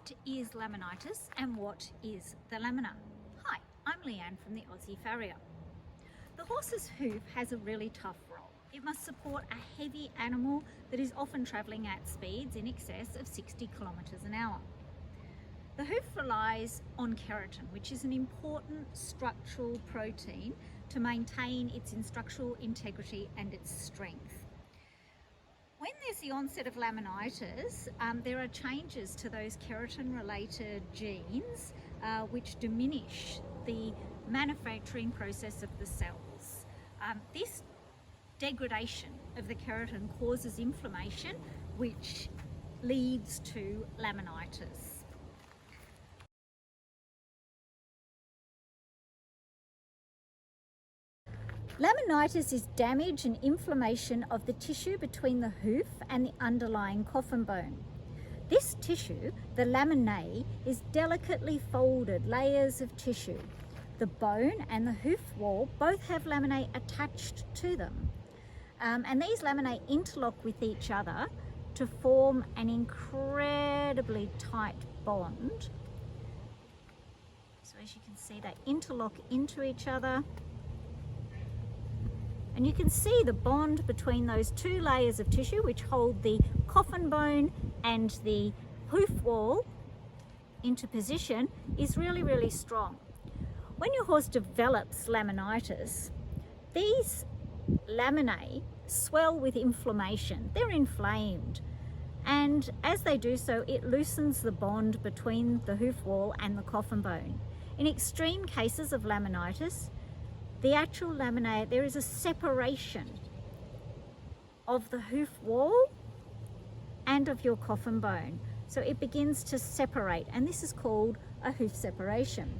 What is laminitis and what is the lamina? Hi, I'm Leanne from the Aussie Farrier. The horse's hoof has a really tough role. It must support a heavy animal that is often travelling at speeds in excess of 60 kilometres an hour. The hoof relies on keratin, which is an important structural protein to maintain its structural integrity and its strength. When there's the onset of laminitis, there are changes to those keratin-related genes which diminish the manufacturing process of the cells. This degradation of the keratin causes inflammation, which leads to laminitis. Laminitis is damage and inflammation of the tissue between the hoof and the underlying coffin bone. This tissue, the laminae, is delicately folded layers of tissue. The bone and the hoof wall both have laminae attached to them. And these laminae interlock with each other to form an incredibly tight bond. So as you can see, they interlock into each other. And you can see the bond between those two layers of tissue which hold the coffin bone and the hoof wall into position is really, really strong. When your horse develops laminitis, these laminae swell with inflammation. They're inflamed. And as they do so, it loosens the bond between the hoof wall and the coffin bone. In extreme cases of laminitis, the actual laminae, there is a separation of the hoof wall and of your coffin bone. So it begins to separate, and this is called a hoof separation.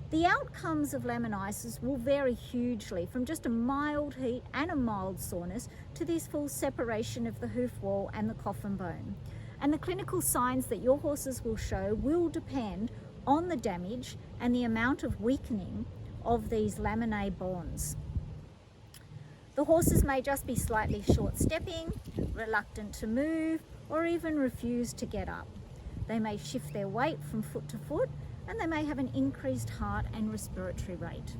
The outcomes of laminitis will vary hugely from just a mild heat and a mild soreness to this full separation of the hoof wall and the coffin bone. And the clinical signs that your horses will show will depend on the damage and the amount of weakening of these laminae bonds. The horses may just be slightly short stepping, reluctant to move, or even refuse to get up. They may shift their weight from foot to foot, and they may have an increased heart and respiratory rate.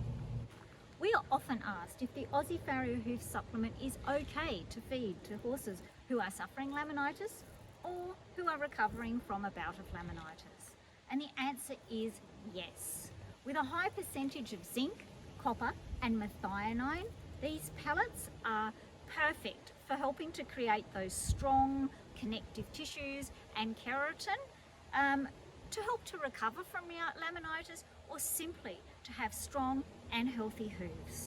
We are often asked if the Aussie Farrier Hoof supplement is okay to feed to horses who are suffering laminitis or who are recovering from a bout of laminitis. And the answer is yes. With a high percentage of zinc, copper and methionine, these pellets are perfect for helping to create those strong connective tissues and keratin to help to recover from laminitis or simply to have strong and healthy hooves.